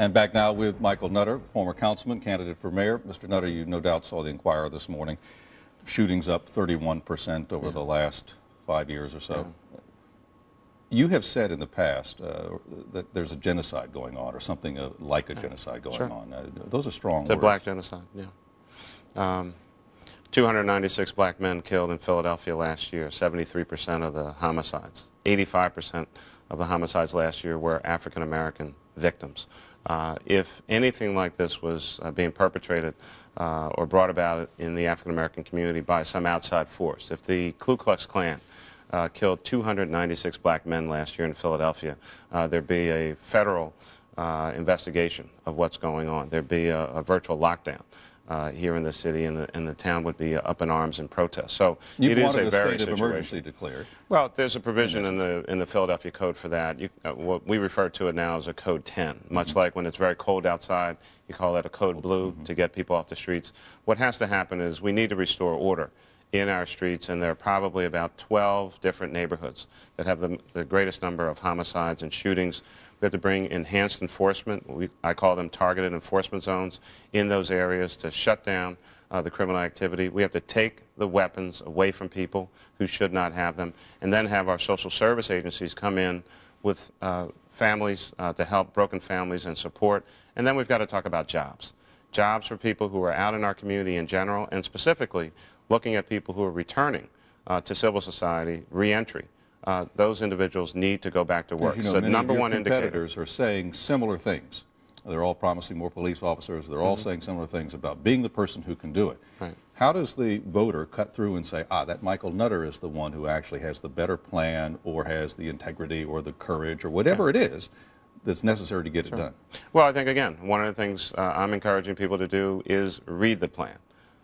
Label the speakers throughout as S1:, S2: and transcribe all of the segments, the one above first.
S1: And back now with Michael Nutter, former councilman, candidate for mayor. Mr. Nutter, you no doubt saw the Inquirer this morning. Shootings up 31% over the last 5 years or so. You have said in the past that there's a genocide going on, or something like a genocide going on. Those are strong words.
S2: It's a black genocide, 296 black men killed in Philadelphia last year, 73% of the homicides. 85% of the homicides last year were African-American victims. If anything like this was being perpetrated or brought about in the African-American community by some outside force, if the Ku Klux Klan killed 296 black men last year in Philadelphia, there'd be a federal investigation of what's going on. There'd be a virtual lockdown here in the city, and the town would be up in arms in protest. So it is a very
S1: state of emergency declared.
S2: Well, there's a provision in the Philadelphia Code for that. What we refer to it now as a Code 10. Much like when it's very cold outside, you call that a Code Blue to get people off the streets. What has to happen is we need to restore order in our streets, and there are probably about 12 different neighborhoods that have the greatest number of homicides and shootings. We have to bring enhanced enforcement, I call them targeted enforcement zones, in those areas to shut down the criminal activity. We have to take the weapons away from people who should not have them, and then have our social service agencies come in with families to help broken families and support. And then we've got to talk about jobs. Jobs for people who are out in our community in general, and specifically looking at people who are returning to civil society, reentry. Those individuals need to go back to work.
S1: You know,
S2: so the number one indicator.
S1: Competitors are saying similar things. They're all promising more police officers. They're all saying similar things about being the person who can do it.
S2: Right.
S1: How does the voter cut through and say, that Michael Nutter is the one who actually has the better plan, or has the integrity or the courage or whatever it is that's necessary to get it done?
S2: Well, I think, again, one of the things I'm encouraging people to do is read the plan.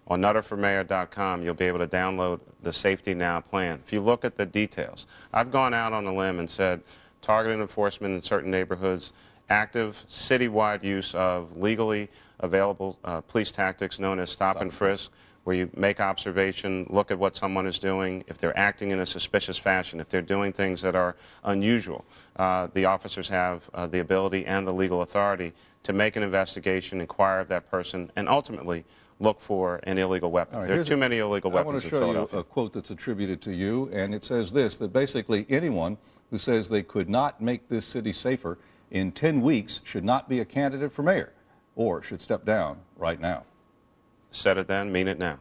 S2: On NutterForMayor.com, you'll be able to download the Safety Now plan. If you look at the details, I've gone out on a limb and said targeted enforcement in certain neighborhoods, active citywide use of legally available police tactics known as stop and frisk, where you make observation, look at what someone is doing. If they're acting in a suspicious fashion, if they're doing things that are unusual, the officers have the ability and the legal authority to make an investigation, inquire of that person, and ultimately look for an illegal weapon. There are too many illegal weapons in Philadelphia.
S1: I want to show you a quote that's attributed to you, and it says this, that basically anyone who says they could not make this city safer in 10 weeks should not be a candidate for mayor, or should step down right now.
S2: Said it then, mean it now.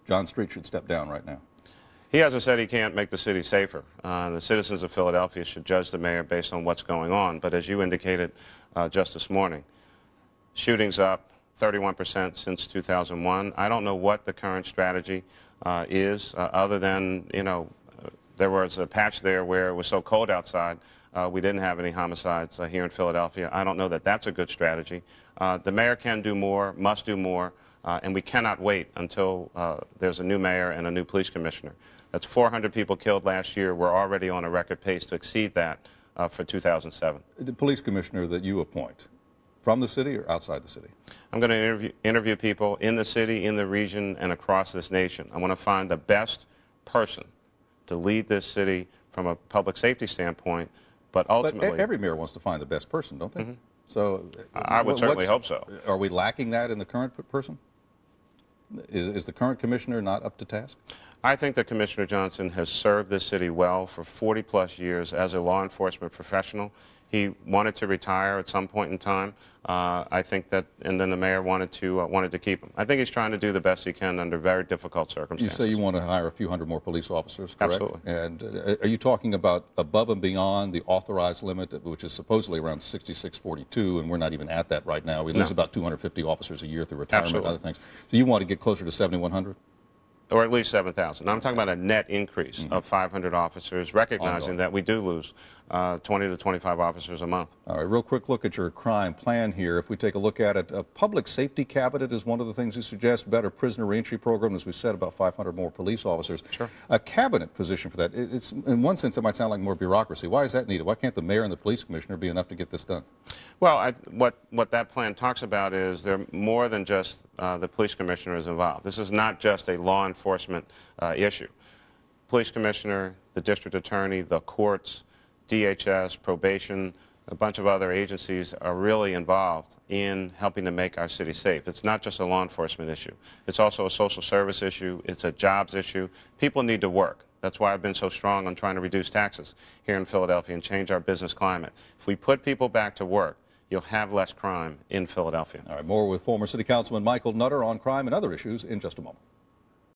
S1: John Street should step down right now.
S2: He hasn't said he can't make the city safer. The citizens of Philadelphia should judge the mayor based on what's going on. But as you indicated just this morning, shootings up 31% since 2001. I don't know what the current strategy is, other than, there was a patch there where it was so cold outside, we didn't have any homicides here in Philadelphia. I don't know that that's a good strategy. The mayor can do more, must do more, and we cannot wait until there's a new mayor and a new police commissioner. That's 400 people killed last year. We're already on a record pace to exceed that for 2007.
S1: The police commissioner that you appoint, from the city or outside the city?
S2: I'm going to interview people in the city, in the region, and across this nation. I want to find the best person to lead this city from a public safety standpoint, but ultimately...
S1: But every mayor wants to find the best person, don't they? So
S2: I would certainly hope so.
S1: Are we lacking that in the current person? Is the current commissioner not up to task?
S2: I think that Commissioner Johnson has served this city well for 40-plus years as a law enforcement professional. He wanted to retire at some point in time. I think that, and then the mayor wanted to keep him. I think he's trying to do the best he can under very difficult circumstances.
S1: You say you want to hire a few hundred more police officers, correct?
S2: Absolutely.
S1: And are you talking about above and beyond the authorized limit, which is supposedly around 6642, and we're not even at that right now? We lose about 250 officers a year through retirement and other things. So you want to get closer to 7,100?
S2: Or at least 7,000. I'm talking about a net increase of 500 officers, recognizing that we do lose 20 to 25 officers a month.
S1: All right, real quick look at your crime plan here. If we take a look at it, a public safety cabinet is one of the things you suggest, better prisoner reentry program, as we said, about 500 more police officers.
S2: Sure.
S1: A cabinet position for that, it's, in one sense, it might sound like more bureaucracy. Why is that needed? Why can't the mayor and the police commissioner be enough to get this done?
S2: Well, what that plan talks about is there more than just the police commissioner is involved. This is not just a law enforcement issue. Police commissioner, the district attorney, the courts, DHS, probation, a bunch of other agencies are really involved in helping to make our city safe. It's not just a law enforcement issue. It's also a social service issue. It's a jobs issue. People need to work. That's why I've been so strong on trying to reduce taxes here in Philadelphia and change our business climate. If we put people back to work, you'll have less crime in Philadelphia.
S1: All right, more with former City Councilman Michael Nutter on crime and other issues in just a moment.